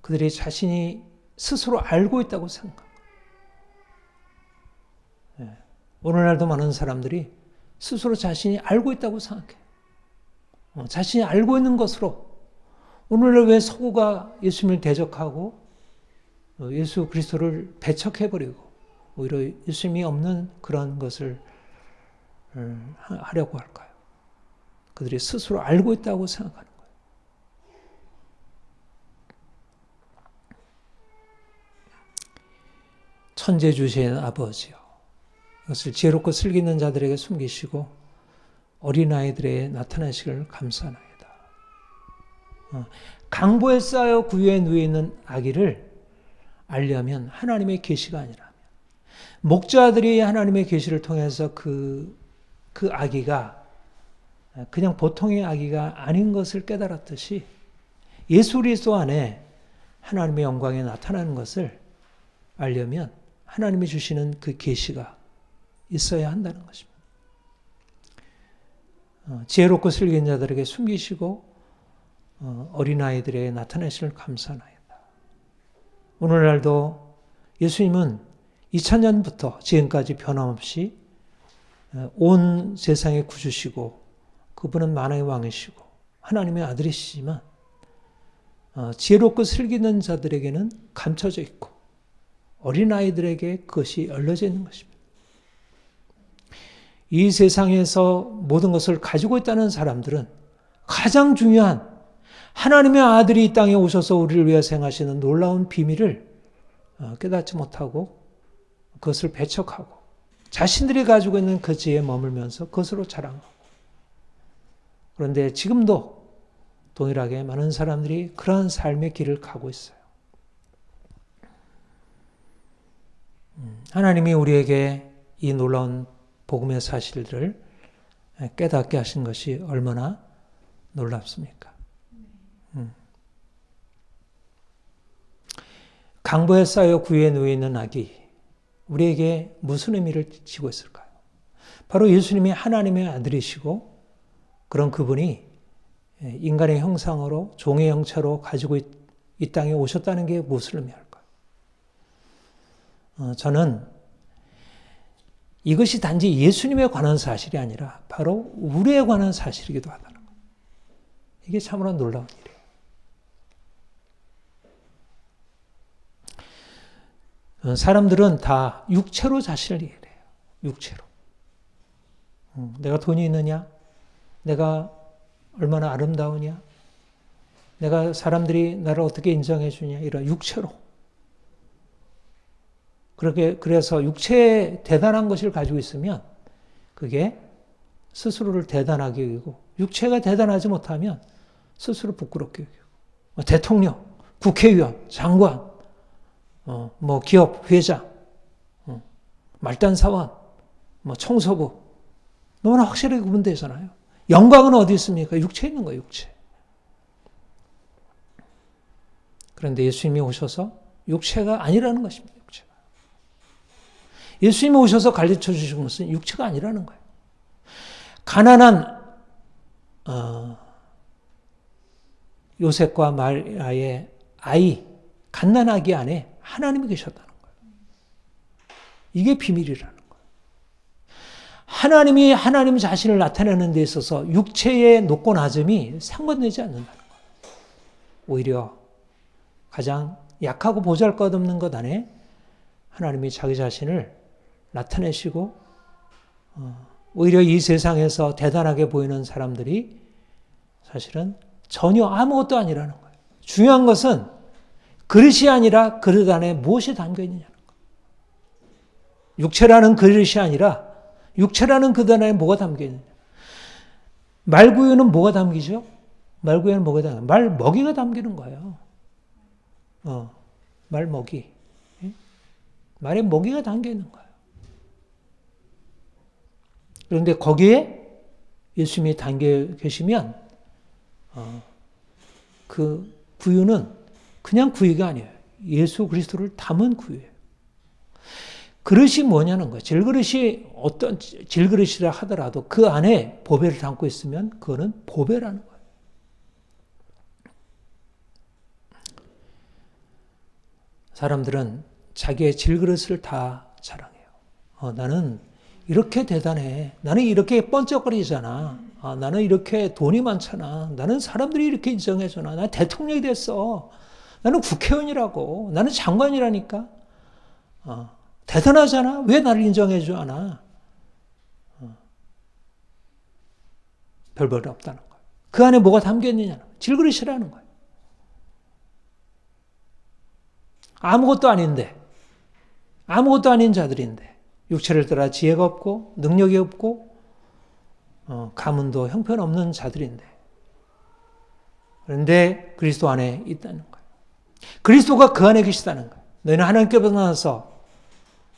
그들이 자신이 스스로 알고 있다고 생각합니다. 오늘날도 많은 사람들이 스스로 자신이 알고 있다고 생각해요. 자신이 알고 있는 것으로 오늘날 왜 서구가 예수님을 대적하고 예수 그리스도를 배척해버리고 오히려 예수님이 없는 그런 것을 하려고 할까요? 그들이 스스로 알고 있다고 생각하는 거예요. 천재 주신 아버지요. 이것을 지혜롭고 슬기 있는 자들에게 숨기시고 어린아이들에게 나타나시기를 감사하나이다. 강보에 쌓여 구유에 누워 있는 아기를 알려면 하나님의 계시가 아니라면 목자들이 하나님의 계시를 통해서 그 아기가 그냥 보통의 아기가 아닌 것을 깨달았듯이 예수 그리스도 안에 하나님의 영광이 나타나는 것을 알려면 하나님이 주시는 그 계시가 있어야 한다는 것입니다. 지혜롭고 슬기 있는 자들에게 숨기시고 어린아이들에게 나타내시를 감사하나이다. 오늘날도 예수님은 2000년부터 지금까지 변함없이 온 세상의 구주시고 그분은 만왕의 왕이시고 하나님의 아들이시지만 지혜롭고 슬기 있는 자들에게는 감춰져 있고 어린아이들에게 그것이 열려져 있는 것입니다. 이 세상에서 모든 것을 가지고 있다는 사람들은 가장 중요한 하나님의 아들이 이 땅에 오셔서 우리를 위해서 행하시는 놀라운 비밀을 깨닫지 못하고 그것을 배척하고 자신들이 가지고 있는 그 지혜에 머물면서 그것으로 자랑하고 그런데 지금도 동일하게 많은 사람들이 그러한 삶의 길을 가고 있어요. 하나님이 우리에게 이 놀라운 복음의 사실들을 깨닫게 하신 것이 얼마나 놀랍습니까? 강보에 쌓여 구유에 누워 있는 아기, 우리에게 무슨 의미를 지고 있을까요? 바로 예수님이 하나님의 아들이시고 그런 그분이 인간의 형상으로 종의 형체로 가지고 이 땅에 오셨다는 게 무슨 의미할까요? 저는 이것이 단지 예수님에 관한 사실이 아니라 바로 우리에 관한 사실이기도 하다는 거예요. 이게 참으로 놀라운 일이에요. 사람들은 다 육체로 자신을 이해해요. 육체로. 내가 돈이 있느냐? 내가 얼마나 아름다우냐? 내가 사람들이 나를 어떻게 인정해 주냐? 이런 육체로. 그래서 육체에 대단한 것을 가지고 있으면 그게 스스로를 대단하게 여기고 육체가 대단하지 못하면 스스로 부끄럽게 여기고 대통령, 국회의원, 장관, 뭐 기업 회장, 말단 사원, 뭐 청소부 너무나 확실하게 구분되잖아요. 영광은 어디 있습니까? 육체에 있는 거예요. 육체. 그런데 예수님이 오셔서 육체가 아니라는 것입니다. 육체가. 예수님이 오셔서 가르쳐 주신 것은 육체가 아니라는 거예요. 가난한 요셉과 마리아의 아이, 갓난아기 안에 하나님이 계셨다는 거예요. 이게 비밀이라는 거예요. 하나님이 하나님 자신을 나타내는 데 있어서 육체의 높고 낮음이 상관되지 않는다는 거예요. 오히려 가장 약하고 보잘것없는 것 안에 하나님이 자기 자신을 나타내시고 오히려 이 세상에서 대단하게 보이는 사람들이 사실은 전혀 아무것도 아니라는 거예요. 중요한 것은 그릇이 아니라 그릇 안에 무엇이 담겨 있느냐는 거예요. 육체라는 그릇이 아니라 육체라는 그릇 안에 뭐가 담겨 있느냐. 말구유는 뭐가 담기죠? 말구유는 뭐가 담겨요? 말먹이가 담기는 거예요. 말먹이. 말에 먹이가 담겨 있는 거예요. 그런데 거기에 예수님이 담겨 계시면 그 구유는 그냥 구유가 아니에요. 예수 그리스도를 담은 구유예요. 그릇이 뭐냐는 거예요. 질그릇이 어떤 질그릇이라 하더라도 그 안에 보배를 담고 있으면 그거는 보배라는 거예요. 사람들은 자기의 질그릇을 다 자랑해요. 나는 이렇게 대단해. 나는 이렇게 번쩍거리잖아. 나는 이렇게 돈이 많잖아. 나는 사람들이 이렇게 인정해주나. 나 대통령이 됐어. 나는 국회의원이라고. 나는 장관이라니까. 대단하잖아. 왜 나를 인정해줘 않아? 별별 없다는 거예요. 그 안에 뭐가 담겨있느냐는 거예요. 질그릇이라는 거예요. 아무것도 아닌데, 아무것도 아닌 자들인데, 육체를 따라 지혜가 없고, 능력이 없고, 가문도 형편없는 자들인데, 그런데 그리스도 안에 있다는 거예요. 그리스도가 그 안에 계시다는 거예요. 너희는 하나님께로부터 나와서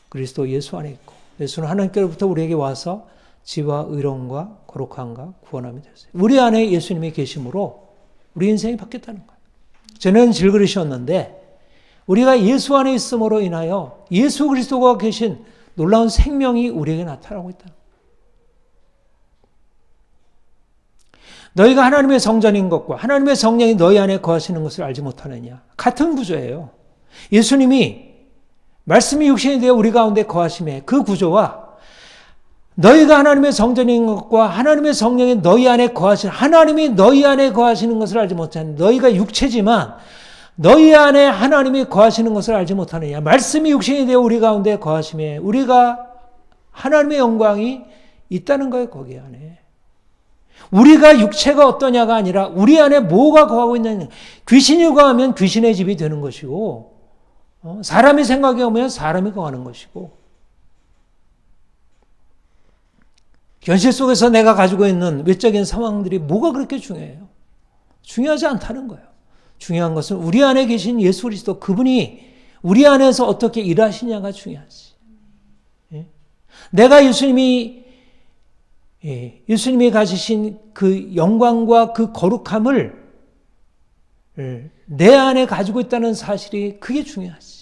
그리스도 예수 안에 있고, 예수는 하나님께로부터 우리에게 와서 지와 의로움과 거룩함과 구원함이 되었어요. 우리 안에 예수님이 계심으로 우리 인생이 바뀌었다는 거예요. 저는 질그릇이었는데, 우리가 예수 안에 있음으로 인하여 예수 그리스도가 계신 놀라운 생명이 우리에게 나타나고 있다. 너희가 하나님의 성전인 것과 하나님의 성령이 너희 안에 거하시는 것을 알지 못하느냐. 같은 구조예요. 예수님이 말씀이 육신이 되어 우리 가운데 거하심에 그 구조와 너희가 하나님의 성전인 것과 하나님의 성령이 너희 안에 거하시는 하나님이 너희 안에 거하시는 것을 알지 못하느냐. 너희가 육체지만 너희 안에 하나님이 거하시는 것을 알지 못하느냐. 말씀이 육신이 되어 우리 가운데 거하심에 우리가 하나님의 영광이 있다는 거예요. 거기 안에. 우리가 육체가 어떠냐가 아니라 우리 안에 뭐가 거하고 있느냐. 귀신이 거하면 귀신의 집이 되는 것이고 사람이 생각이 오면 사람이 거하는 것이고 현실 속에서 내가 가지고 있는 외적인 상황들이 뭐가 그렇게 중요해요? 중요하지 않다는 거예요. 중요한 것은 우리 안에 계신 예수 그리스도 그분이 우리 안에서 어떻게 일하시냐가 중요하지. 내가 예수님이 가지신 그 영광과 그 거룩함을 내 안에 가지고 있다는 사실이 그게 중요하지.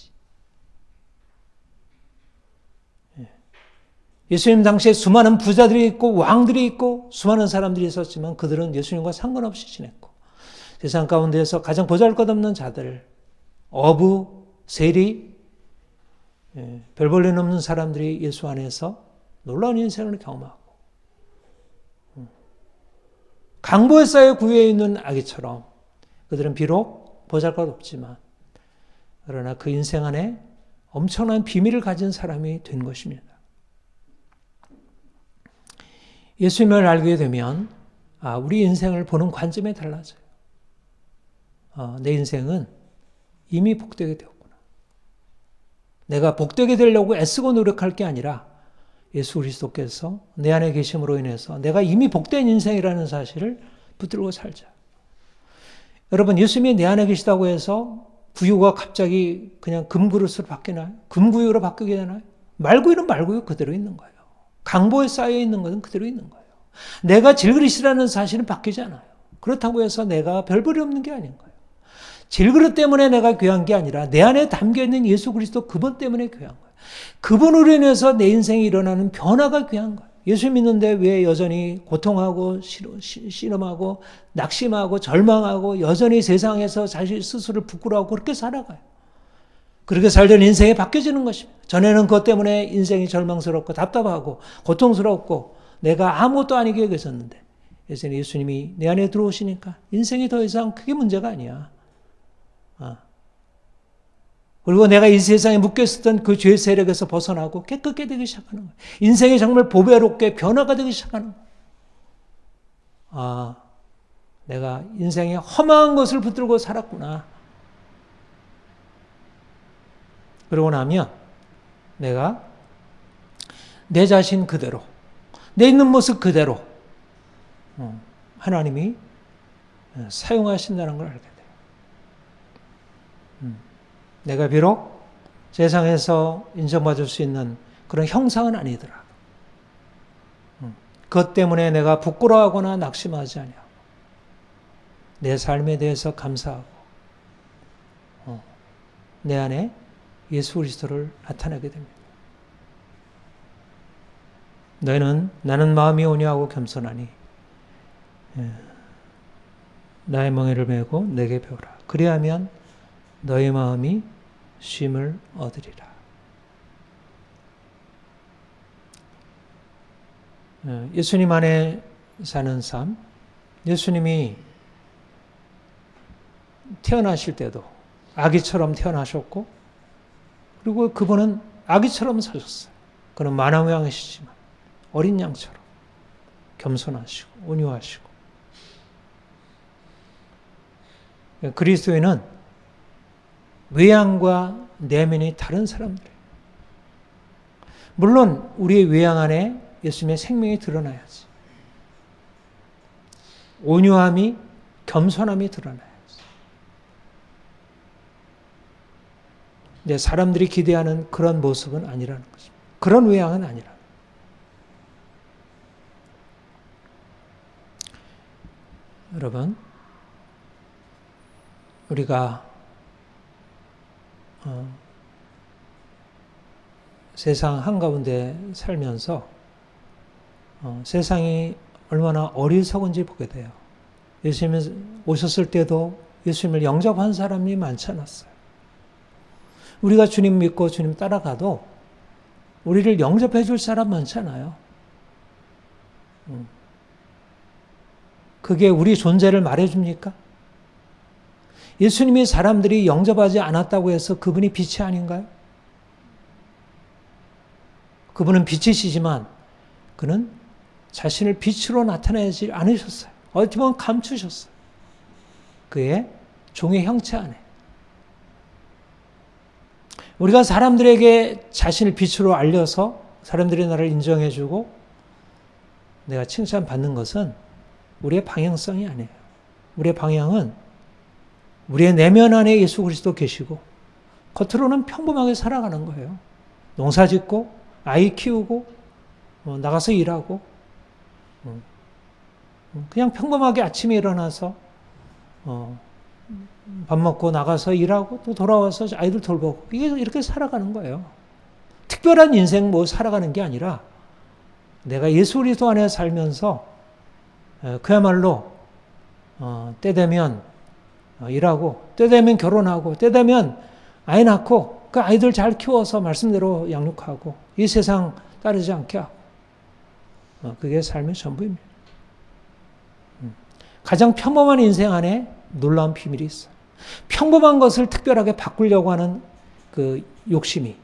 예수님 당시에 수많은 부자들이 있고 왕들이 있고 수많은 사람들이 있었지만 그들은 예수님과 상관없이 지냈고 세상 가운데에서 가장 보잘것없는 자들, 어부, 세리, 별 볼 일 없는 사람들이 예수 안에서 놀라운 인생을 경험하고 강보에 쌓여 구유에 있는 아기처럼 그들은 비록 보잘것없지만 그러나 그 인생 안에 엄청난 비밀을 가진 사람이 된 것입니다. 예수님을 알게 되면 우리 인생을 보는 관점이 달라져요. 내 인생은 이미 복되게 되었구나. 내가 복되게 되려고 애쓰고 노력할 게 아니라 예수 그리스도께서 내 안에 계심으로 인해서 내가 이미 복된 인생이라는 사실을 붙들고 살자. 여러분, 예수님이 내 안에 계시다고 해서 구유가 갑자기 그냥 금그릇으로 바뀌나요? 금구유로 바뀌게 되나요? 말구유는 말구유 그대로 있는 거예요. 강보에 쌓여 있는 것은 그대로 있는 거예요. 내가 질그릇이라는 사실은 바뀌지 않아요. 그렇다고 해서 내가 별볼이 없는 게 아닌 거예요. 질그릇 때문에 내가 귀한 게 아니라 내 안에 담겨있는 예수 그리스도 그분 때문에 귀한 거예요. 그분으로 인해서 내 인생에 일어나는 변화가 귀한 거예요. 예수 믿는데 왜 여전히 고통하고 신음하고 낙심하고 절망하고 여전히 세상에서 자신 스스로를 부끄러워하고 그렇게 살아가요. 그렇게 살던 인생이 바뀌어지는 것입니다. 전에는 그것 때문에 인생이 절망스럽고 답답하고 고통스럽고 내가 아무것도 아니게 여겼었는데 예수님이 내 안에 들어오시니까 인생이 더 이상 크게 문제가 아니야. 그리고 내가 이 세상에 묶여있었던 그 죄의 세력에서 벗어나고 깨끗게 되기 시작하는 거예요. 인생이 정말 보배롭게 변화가 되기 시작하는 거예요. 내가 인생에 험한 것을 붙들고 살았구나. 그러고 나면 내가 내 자신 그대로, 내 있는 모습 그대로 하나님이 사용하신다는 걸 알게 돼요. 내가 비록 세상에서 인정받을 수 있는 그런 형상은 아니더라. 그것 때문에 내가 부끄러워하거나 낙심하지 않냐. 내 삶에 대해서 감사하고 내 안에 예수 그리스도를 나타내게 됩니다. 나는 마음이 온유하고 겸손하니 나의 멍에를 메고 내게 배우라. 그리하면 너의 마음이 쉼을 얻으리라. 예수님 안에 사는 삶, 예수님이 태어나실 때도 아기처럼 태어나셨고 그리고 그분은 아기처럼 사셨어요. 그는 만왕왕이시지만 어린 양처럼 겸손하시고 온유하시고 그리스도인은 외양과 내면이 다른 사람들이에요. 물론 우리의 외양 안에 예수님의 생명이 드러나야지. 온유함이, 겸손함이 드러나야지. 근데 사람들이 기대하는 그런 모습은 아니라는 것입니다. 그런 외양은 아니라는 거예요. 여러분, 우리가 세상 한가운데 살면서 세상이 얼마나 어리석은지 보게 돼요. 예수님 오셨을 때도 예수님을 영접한 사람이 많지 않았어요. 우리가 주님 믿고 주님 따라가도 우리를 영접해 줄 사람 많지 않아요. 그게 우리 존재를 말해줍니까? 예수님이 사람들이 영접하지 않았다고 해서 그분이 빛이 아닌가요? 그분은 빛이시지만 그는 자신을 빛으로 나타내지 않으셨어요. 어떻게 보면 감추셨어요. 그의 종의 형체 안에. 우리가 사람들에게 자신을 빛으로 알려서 사람들이 나를 인정해주고 내가 칭찬받는 것은 우리의 방향성이 아니에요. 우리의 방향은 우리의 내면 안에 예수 그리스도 계시고 겉으로는 평범하게 살아가는 거예요. 농사 짓고 아이 키우고 나가서 일하고 그냥 평범하게 아침에 일어나서 밥 먹고 나가서 일하고 또 돌아와서 아이들 돌보고 이게 이렇게 살아가는 거예요. 특별한 인생 살아가는 게 아니라 내가 예수 그리스도 안에 살면서 그야말로 때 되면 일하고 때 되면 결혼하고 때 되면 아이 낳고 그 아이들 잘 키워서 말씀대로 양육하고 이 세상 따르지 않게 하고 그게 삶의 전부입니다. 가장 평범한 인생 안에 놀라운 비밀이 있어요. 평범한 것을 특별하게 바꾸려고 하는 그 욕심이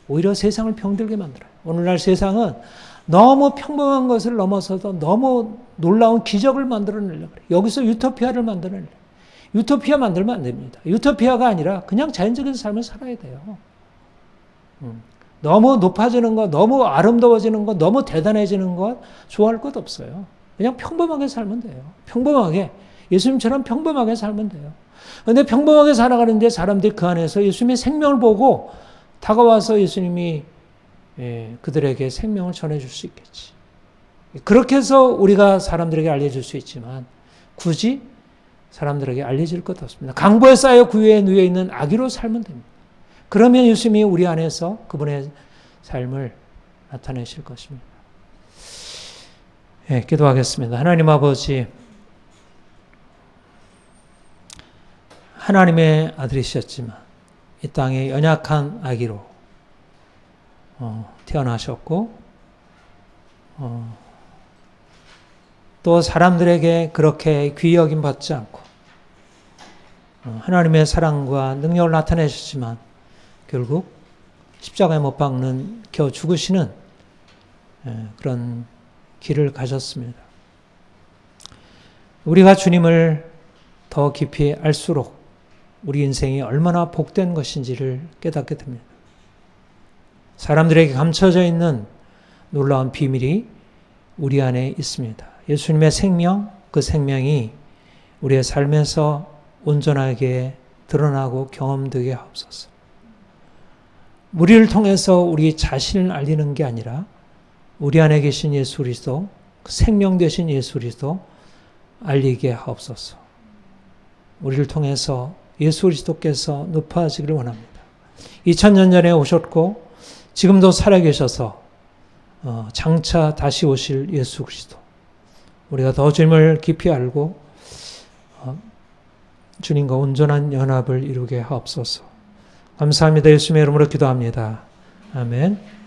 오히려 세상을 병들게 만들어요. 오늘날 세상은 너무 평범한 것을 넘어서서 너무 놀라운 기적을 만들어내려고 그래요. 여기서 유토피아를 만들어내려고. 유토피아 만들면 안 됩니다. 유토피아가 아니라 그냥 자연적인 삶을 살아야 돼요. 너무 높아지는 것, 너무 아름다워지는 것, 너무 대단해지는 것 좋아할 것 없어요. 그냥 평범하게 살면 돼요. 평범하게. 예수님처럼 평범하게 살면 돼요. 그런데 평범하게 살아가는데 사람들이 그 안에서 예수님의 생명을 보고 다가와서 예수님이 그들에게 생명을 전해줄 수 있겠지. 그렇게 해서 우리가 사람들에게 알려줄 수 있지만 굳이 사람들에게 알려질 것 없습니다. 강보에 쌓여 구유에 누워 있는 아기로 살면 됩니다. 그러면 예수님이 우리 안에서 그분의 삶을 나타내실 것입니다. 기도하겠습니다. 하나님 아버지, 하나님의 아들이셨지만 이 땅에 연약한 아기로 태어나셨고 또 사람들에게 그렇게 귀히 여김 받지 않고 하나님의 사랑과 능력을 나타내셨지만 결국 십자가에 못 박는 겨우 죽으시는 그런 길을 가셨습니다. 우리가 주님을 더 깊이 알수록 우리 인생이 얼마나 복된 것인지를 깨닫게 됩니다. 사람들에게 감춰져 있는 놀라운 비밀이 우리 안에 있습니다. 예수님의 생명, 그 생명이 우리의 삶에서 온전하게 드러나고 경험되게 하옵소서. 우리를 통해서 우리 자신을 알리는 게 아니라 우리 안에 계신 예수 그리스도, 생명 되신 예수 그리스도 알리게 하옵소서. 우리를 통해서 예수 그리스도께서 높아지기를 원합니다. 2000년 전에 오셨고 지금도 살아계셔서 장차 다시 오실 예수 그리스도. 우리가 더 주님을 깊이 알고 주님과 온전한 연합을 이루게 하옵소서. 감사합니다. 예수님의 이름으로 기도합니다. 아멘.